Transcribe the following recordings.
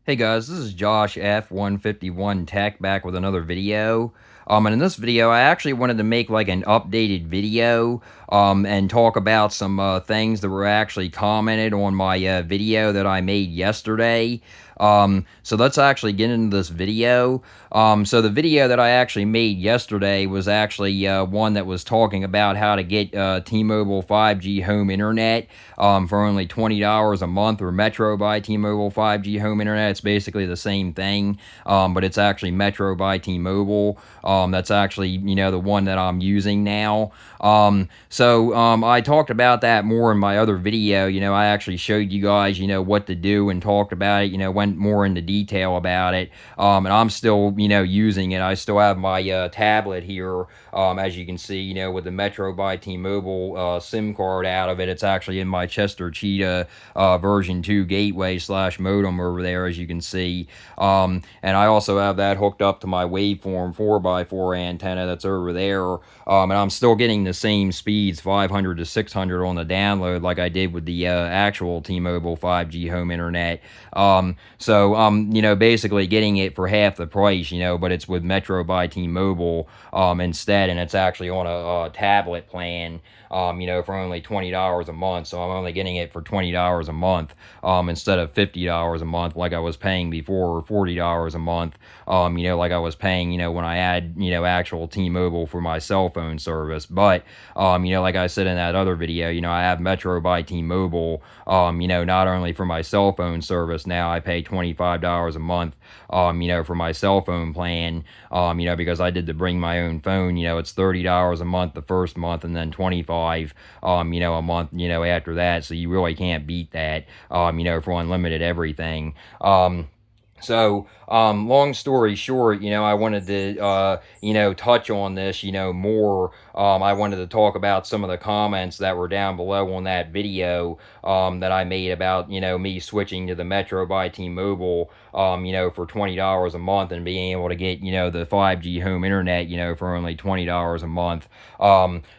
Hey guys, this is Josh F151 Tech back with another video. And in this video, I actually wanted to make like an updated video and talk about some things that were actually commented on my video that I made yesterday. So let's actually get into this video. So the video that I actually made yesterday was actually one that was talking about how to get T-Mobile 5G home internet for only $20 a month, or Metro by T-Mobile 5G home internet. It's basically the same thing, but it's actually Metro by T-Mobile. That's actually, the one that I'm using now. So I talked about that more in my other video. I actually showed you guys, what to do and talked about it, went more into detail about it. And I'm still, using it. I still have my tablet here, as you can see, with the Metro by T-Mobile SIM card out of it. It's actually in my Chester Cheetah version 2 gateway slash modem over there, as you can see. And I also have that hooked up to my waveform 4x4 antenna that's over there. And I'm still getting the same speeds, 500 to 600 on the download, like I did with the actual T-Mobile 5G home internet. So I'm, basically getting it for half the price, but it's with Metro by T-Mobile instead, and it's actually on a tablet plan, for only $20 a month. So I'm only getting it for $20 a month instead of $50 a month like I was paying before, or $40 a month, like I was paying, when I had, actual T-Mobile for my cell phone service. But, like I said in that other video, I have Metro by T-Mobile, not only for my cell phone service. Now I pay $25 a month, for my cell phone plan, because I did the bring my own phone. It's $30 a month the first month, and then 25, a month, after that. So you really can't beat that, for unlimited everything. So, long story short, I wanted to, touch on this, more. I wanted to talk about some of the comments that were down below on that video that I made about, me switching to the Metro by T-Mobile, for $20 a month and being able to get, the 5G home internet, for only $20 a month.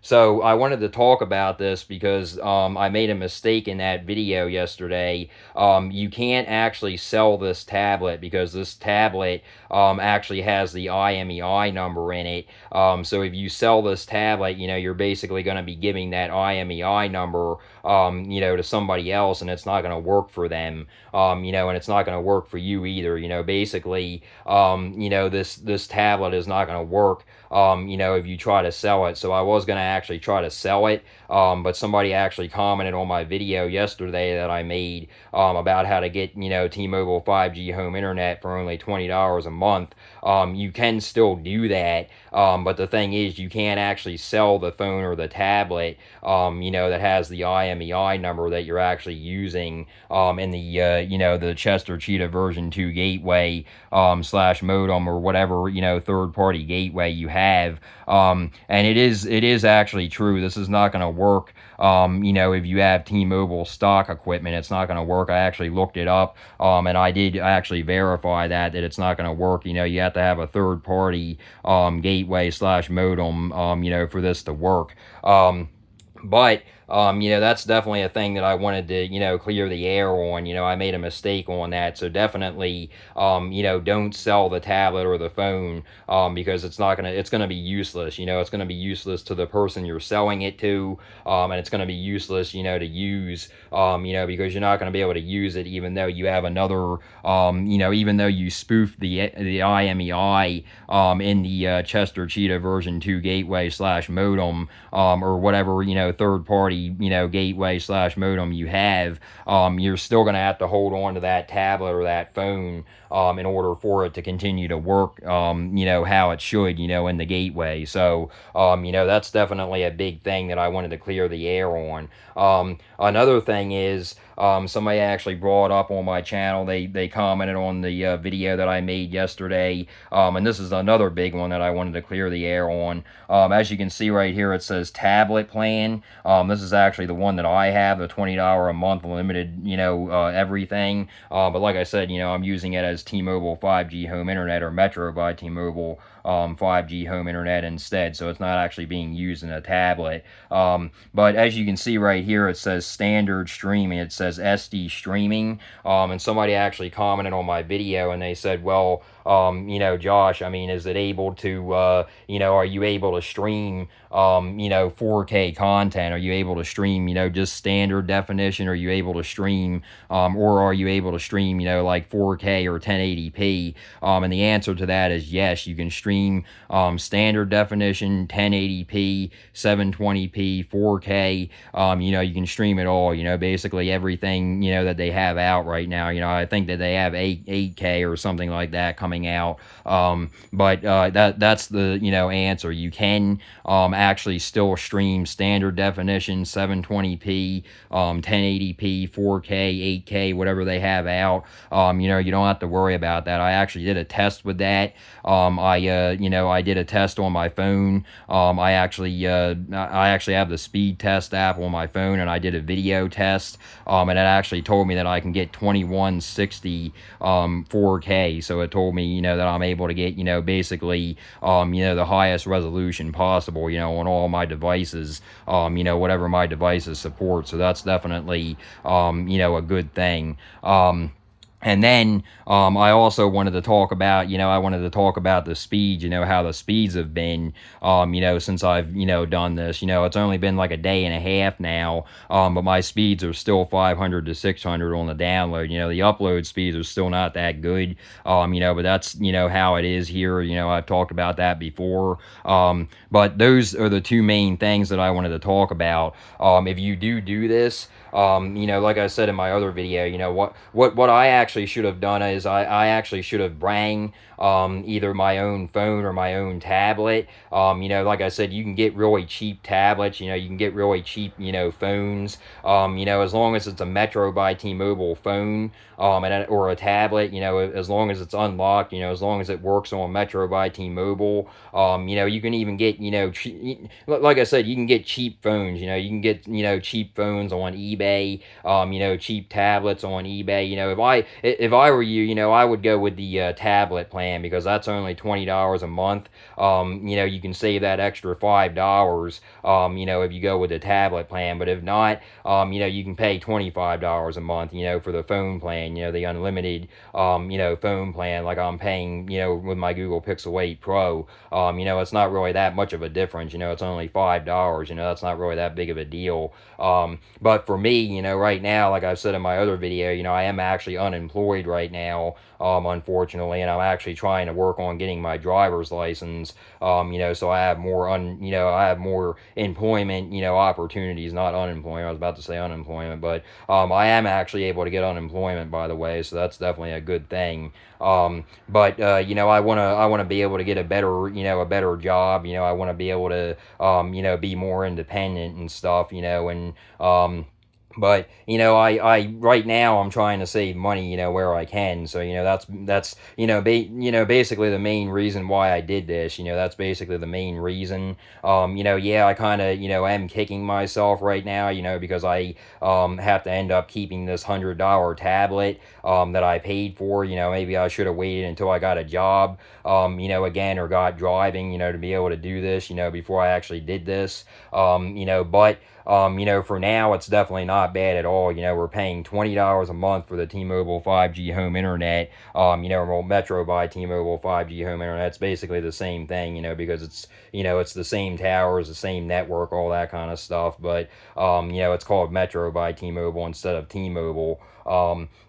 So I wanted to talk about this because I made a mistake in that video yesterday. You can't actually sell this tablet because this tablet actually has the IMEI number in it. So if you sell this tablet, you're basically going to be giving that IMEI number, to somebody else, and it's not going to work for them, and it's not going to work for you either. Basically, this tablet is not going to work, if you try to sell it. So I was going to actually try to sell it, but somebody actually commented on my video yesterday that I made about how to get, T-Mobile 5G home internet for only $20 a month. You can still do that, but the thing is, you can't actually sell the phone or the tablet, that has the IMEI number that you're actually using in the, the Chester Cheetah version 2 gateway slash modem, or whatever, third-party gateway you have. And it is actually true. This is not going to work, if you have T-Mobile stock equipment. It's not going to work. I actually looked it up, and I did actually verify that it's not going to work. You have to have a third-party gateway slash modem, for this to work. But that's definitely a thing that I wanted to, clear the air on. I made a mistake on that. So definitely, don't sell the tablet or the phone, because it's gonna be useless. It's gonna be useless to the person you're selling it to, and it's gonna be useless, to use, because you're not gonna be able to use it, even though you have another, even though you spoof the IMEI, in the Chester Cheetah version 2 gateway slash modem, or whatever, third party, gateway slash modem you have. You're still going to have to hold on to that tablet or that phone, in order for it to continue to work, how it should, in the gateway. So, that's definitely a big thing that I wanted to clear the air on. Another thing is, somebody actually brought up on my channel, they commented on the video that I made yesterday, and this is another big one that I wanted to clear the air on. As you can see right here, it says tablet plan. This is actually the one that I have, the $20 a month limited, everything. But like I said, I'm using it as T-Mobile 5G home internet, or Metro by T-Mobile 5G home internet instead. So it's not actually being used in a tablet. But as you can see right here, it says standard streaming. It says SD streaming. And somebody actually commented on my video and they said, well, Josh, I mean, is it able to, are you able to stream, 4K content? Are you able to stream, just standard definition? Are you able to stream, or are you able to stream, like 4K or 1080p? And the answer to that is yes, you can stream standard definition, 1080p, 720p, 4K. You can stream it all, basically everything, that they have out right now. I think that they have 8K or something like that coming out. But that's the, answer. You can actually still stream standard definition, 720p, 1080p, 4K, 8K, whatever they have out. You don't have to worry about that. I actually did a test with that. I did a test on my phone. I actually have the speed test app on my phone, and I did a video test, and it actually told me that I can get 2160 4K. So it told me, that I'm able to get, basically, the highest resolution possible, on all my devices, whatever my devices support. So that's definitely, a good thing. And then I also wanted to talk about, the speed, how the speeds have been, since I've, done this. It's only been like a day and a half now, but my speeds are still 500 to 600 on the download. The upload speeds are still not that good, but that's, how it is here. I've talked about that before. But those are the two main things that I wanted to talk about. If you do this, like I said in my other video, what I actually should have done is I actually should have brang either my own phone or my own tablet. Like I said, you can get really cheap tablets, you can get really cheap, phones, as long as it's a Metro by T-Mobile phone, or a tablet, as long as it's unlocked, as long as it works on Metro by T-Mobile, you can even get, like I said, you can get cheap phones, you can get, cheap phones on eBay, cheap tablets on eBay. If I were you, I would go with the tablet plan, because that's only $20 a month. You can save that extra $5, if you go with the tablet plan. But if not, you can pay $25 a month, for the phone plan, the unlimited, phone plan, like I'm paying, with my Google Pixel 8 Pro. It's not really that much of a difference. It's only $5. That's not really that big of a deal. But for me, right now, like I've said in my other video, I am actually unemployed right now, unfortunately, and I'm actually trying to work on getting my driver's license, so I have more employment, opportunities, not unemployment. I was about to say unemployment, but I am actually able to get unemployment, by the way, so that's definitely a good thing. But I want to be able to get a better job. I want to be able to be more independent and stuff, and but I right now I'm trying to save money, where I can. So that's basically the main reason why I did this. That's basically the main reason. Yeah, I kind of am kicking myself right now, because I have to end up keeping this $100 tablet that I paid for. Maybe I should have waited until I got a job, again, or got driving, to be able to do this, before I actually did this. But for now, it's definitely not bad at all. We're paying $20 a month for the T-Mobile 5G home internet, Metro by T-Mobile 5G home internet. It's basically the same thing, because it's the same towers, the same network, all that kind of stuff. But, it's called Metro by T-Mobile instead of T-Mobile.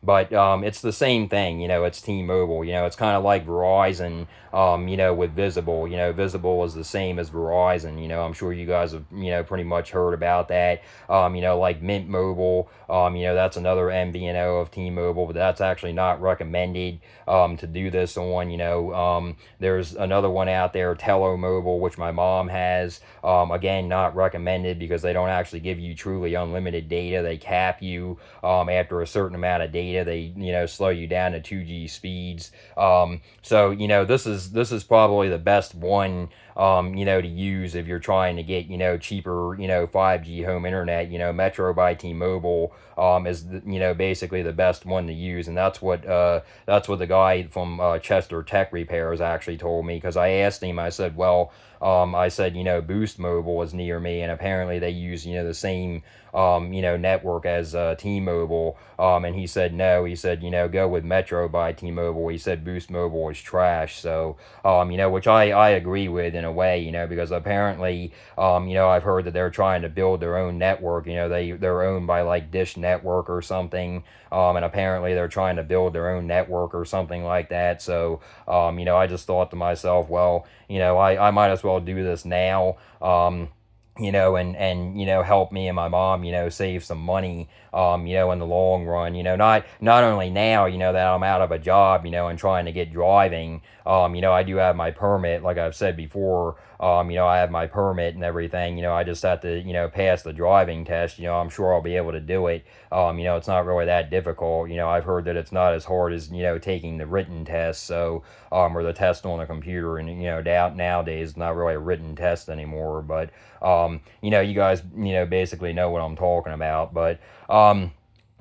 But it's the same thing, it's T-Mobile. It's kind of like Verizon, with Visible. Visible is the same as Verizon. I'm sure you guys have, pretty much heard about that. Like Mint Mobile, that's another MVNO of T-Mobile, but that's actually not recommended to do this on. There's another one out there, Tello Mobile, which my mom has. Again, not recommended, because they don't actually give you truly unlimited data. They cap you after a certain certain amount of data, they, slow you down to 2G speeds. So, this is probably the best one, to use if you're trying to get, cheaper, 5G home internet. Metro by T-Mobile, is, basically the best one to use. And that's what the guy from Chester Tech Repairs actually told me, because I asked him, I said, well, I said, Boost Mobile is near me, and apparently they use, the same, network as T-Mobile. And he said no. He said, go with Metro by T-Mobile. He said Boost Mobile is trash. So, which I agree with in a way, because apparently, I've heard that they're trying to build their own network. They're owned by like Dish Network or something. And apparently they're trying to build their own network or something like that. So, I just thought to myself, well, I might as well do this now. And help me and my mom, save some money, in the long run. Not only now, that I'm out of a job, and trying to get driving. I do have my permit, like I've said before. I have my permit and everything. I just have to, pass the driving test. I'm sure I'll be able to do it. It's not really that difficult. I've heard that it's not as hard as, taking the written test. So, or the test on the computer. And, nowadays, it's not really a written test anymore. But, you guys, basically know what I'm talking about. But,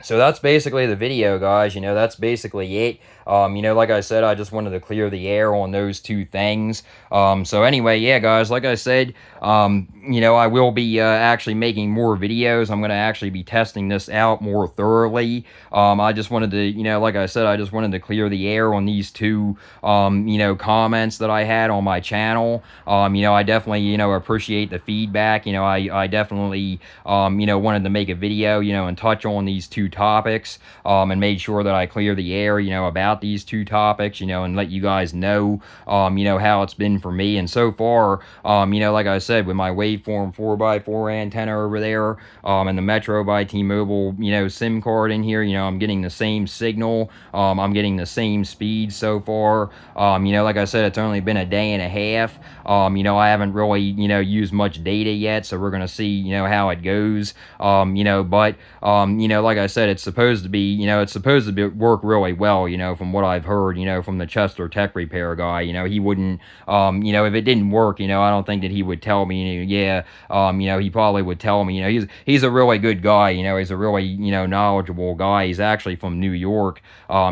so that's basically the video, guys. That's basically it. Like I said, I just wanted to clear the air on those two things. So anyway, yeah, guys, like I said, I will be actually making more videos. I'm going to actually be testing this out more thoroughly. I just wanted to, like I said, I just wanted to clear the air on these two, comments that I had on my channel. I definitely, appreciate the feedback. I definitely, wanted to make a video, and touch on these two topics, and made sure that I clear the air, about these two topics, and let you guys know, how it's been for me. And so far, like I said, with my waveform 4x4 antenna over there, and the Metro by T-Mobile, SIM card in here, I'm getting the same signal, I'm getting the same speed so far. Like I said, it's only been a day and a half. I haven't really, used much data yet, so we're gonna see, how it goes. But like I said, it's supposed to be, work really well, from what I've heard, from the Chester Tech Repair guy. He wouldn't, if it didn't work, I don't think that he would tell me, yeah, he probably would tell me, he's a really good guy, he's a really, knowledgeable guy. He's actually from New York.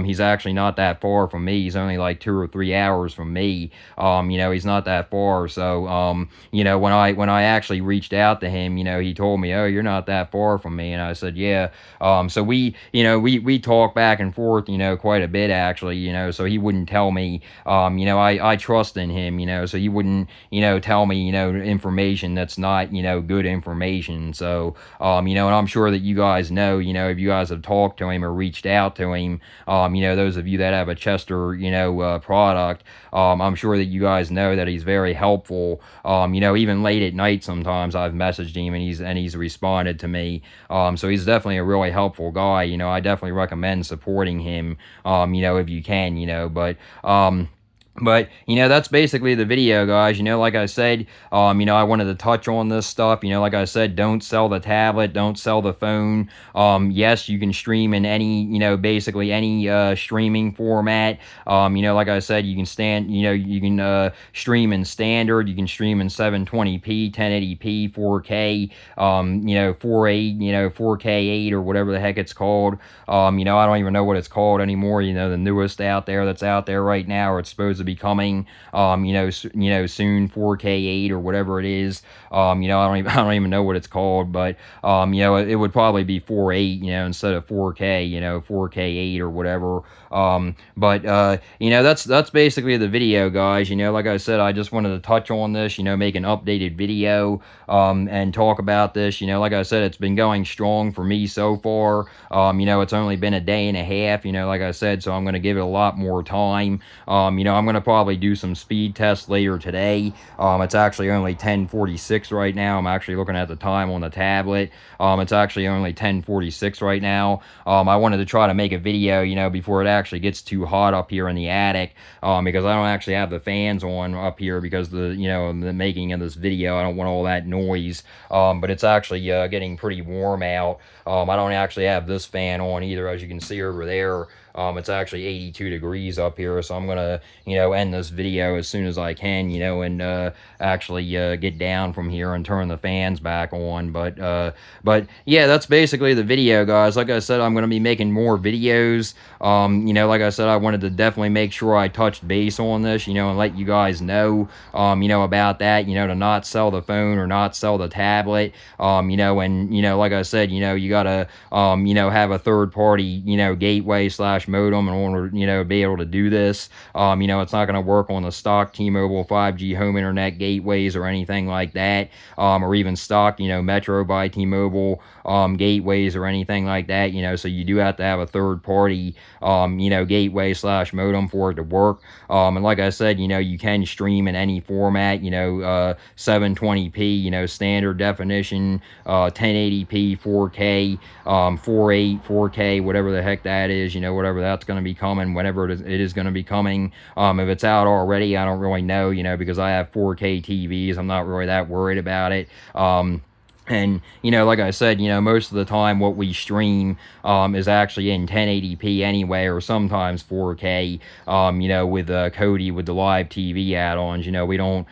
He's actually not that far from me. He's only like 2 or 3 hours from me. He's not that far. So, when I actually reached out to him, he told me, oh, you're not that far from me. And I said, yeah. So we talk back and forth, quite a bit actually, so he wouldn't tell me, I trust in him, so he wouldn't, tell me, information that's not, good information. So, and I'm sure that you guys know, if you guys have talked to him or reached out to him, those of you that have a Chester, product, I'm sure that you guys know that he's very helpful. Even late at night, sometimes I've messaged him and he's responded to me. So he's definitely a really helpful guy. I definitely recommend supporting him, if you can, but, that's basically the video, guys. Like I said, I wanted to touch on this stuff. Like I said, don't sell the tablet, don't sell the phone. Yes, you can stream in any, basically any streaming format. Like I said, you can stream in standard, you can stream in 720p, 1080p, 4K, 4K 8 or whatever the heck it's called. I don't even know what it's called anymore. The newest that's out there right now, or it's supposed to be coming, soon, 4K 8 or whatever it is. I don't even know what it's called, but it would probably be 4.8, instead of 4K, 4K 8 or whatever. But that's basically the video, guys. Like I said, I just wanted to touch on this, make an updated video, and talk about this. Like I said, it's been going strong for me so far. It's only been a day and a half, like I said, so I'm going to give it a lot more time. I'm going to probably do some speed tests later today. It's actually only 10:46 right now. I'm actually looking at the time on the tablet. It's actually only 10:46 right now. I wanted to try to make a video, before it actually gets too hot up here in the attic, because I don't actually have the fans on up here because the making of this video, I don't want all that noise. But it's actually getting pretty warm out. I don't actually have this fan on either, as you can see over there. It's actually 82 degrees up here, so I'm gonna, end this video as soon as I can, and actually get down from here and turn the fans back on. But yeah, that's basically the video, guys. Like I said, I'm gonna be making more videos. Like I said, I wanted to definitely make sure I touched base on this, and let you guys know, about that, to not sell the phone or not sell the tablet, and like I said, you gotta, have a third party, gateway slash modem in order, to be able to do this. It's not going to work on the stock T-Mobile 5G home internet gateways or anything like that, or even stock, Metro by T-Mobile gateways or anything like that, so you do have to have a third party, gateway slash modem for it to work. And like I said, you can stream in any format, 720p, standard definition, 1080p, 4K, 4.8, 4K, whatever the heck that is, whatever that's going to be coming, whenever it is going to be coming. If it's out already, I don't really know, because I have 4K TVs. I'm not really that worried about it. And, like I said, most of the time what we stream is actually in 1080p anyway, or sometimes 4K, with Kodi, with the live TV add-ons. We don't,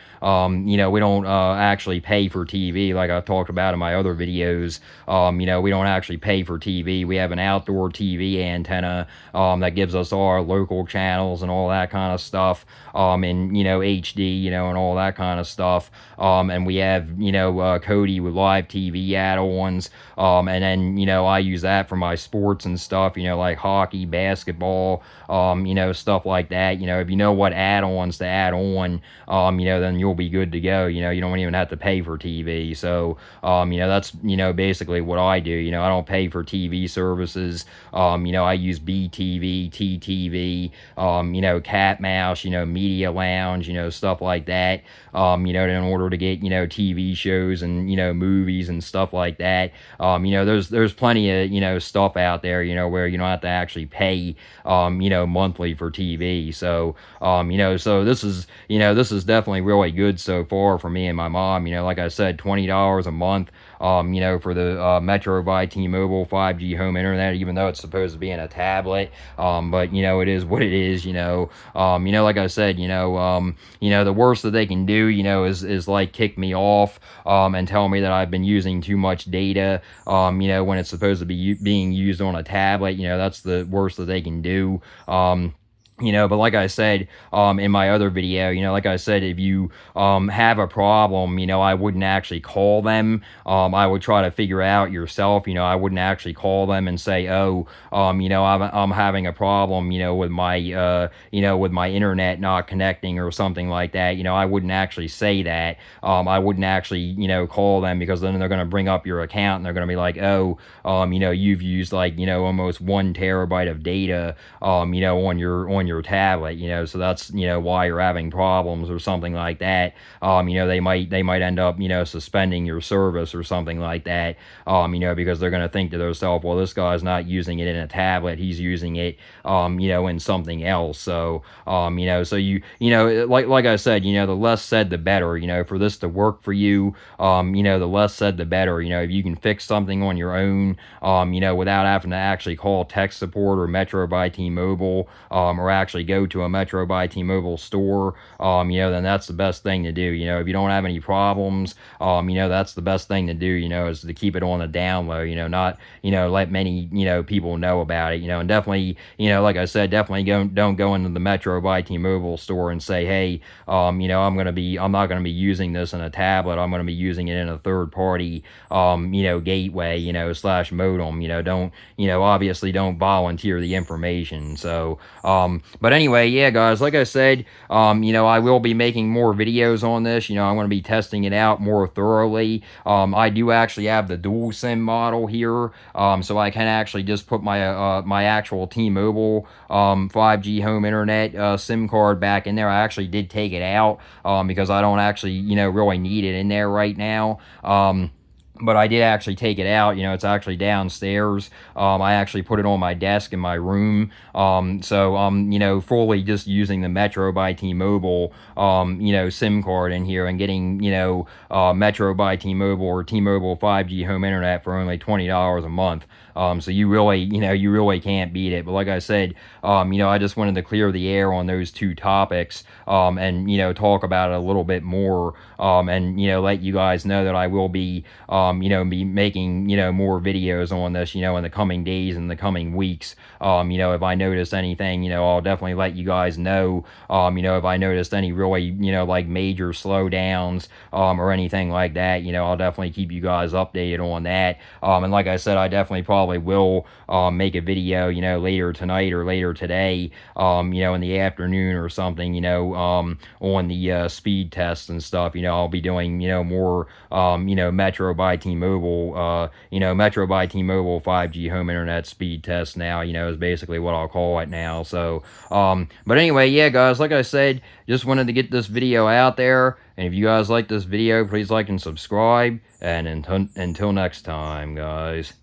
actually pay for TV like I've talked about in my other videos. We don't actually pay for TV. We have an outdoor TV antenna that gives us all our local channels and all that kind of stuff, and, HD, and all that kind of stuff. And we have, Kodi with live TV add-ons, and then I use that for my sports and stuff, like hockey, basketball, stuff like that. If you know what add-ons to add on, then you'll be good to go. You don't even have to pay for TV. So that's basically what I do. I don't pay for TV services. I use BTV, TTV, Cat Mouse, Media Lounge, stuff like that, in order to get TV shows and movies and stuff like that. There's plenty of stuff out there, where you don't have to actually pay monthly for TV. So so this is definitely really good so far for me and my mom. Like I said, $20 a month, for the Metro by T-Mobile 5G home internet, even though it's supposed to be in a tablet. But it is what it is. Like I said, the worst that they can do, is like kick me off, and tell me that I've been using too much data, when it's supposed to be being used on a tablet. That's the worst that they can do. But like I said, in my other video, like I said, if you, have a problem, I wouldn't actually call them. I would try to figure out yourself. I wouldn't actually call them and say, oh, I'm having a problem, with my, with my internet not connecting or something like that. I wouldn't actually say that. I wouldn't actually, call them, because then they're going to bring up your account and they're going to be like, oh, you've used like, almost 1 terabyte of data, on your tablet, so that's why you're having problems or something like that. They might end up suspending your service or something like that, because they're going to think to themselves, well, this guy's not using it in a tablet, he's using it in something else. So so like I said, the less said the better. For this to work for you, the less said the better. If you can fix something on your own, without having to actually call tech support or Metro by T-Mobile, or actually go to a Metro by T-Mobile store, then that's the best thing to do. If you don't have any problems, that's the best thing to do, is to keep it on the down low, not, let many, people know about it, and definitely, like I said, definitely don't go into the Metro by T-Mobile store and say, hey, I'm not going to be using this in a tablet, I'm going to be using it in a third party, gateway, slash modem. Don't, obviously don't volunteer the information. So, But anyway, yeah, guys, like I said, I will be making more videos on this. I'm going to be testing it out more thoroughly. I do actually have the dual SIM model here, so I can actually just put my actual T-Mobile 5G home internet SIM card back in there. I actually did take it out because I don't actually, really need it in there right now. But I did actually take it out. It's actually downstairs. I actually put it on my desk in my room. So fully just using the Metro by T-Mobile, SIM card in here and getting, Metro by T-Mobile or T-Mobile 5G home internet for only $20 a month. So you really can't beat it. But like I said, I just wanted to clear the air on those two topics, and, talk about it a little bit more, and, let you guys know that I will be, be making, more videos on this, in the coming days and the coming weeks. If I notice anything, I'll definitely let you guys know, if I noticed any really, like major slowdowns, or anything like that, I'll definitely keep you guys updated on that. And like I said, I definitely probably will, make a video, later tonight or later today, in the afternoon or something, on the speed tests and stuff. I'll be doing, more, Metro by T-Mobile, Metro by T-Mobile 5G home internet speed test now, is basically what I'll call it now. So, but anyway, yeah, guys, like I said, just wanted to get this video out there. And if you guys like this video, please like and subscribe. And until next time, guys.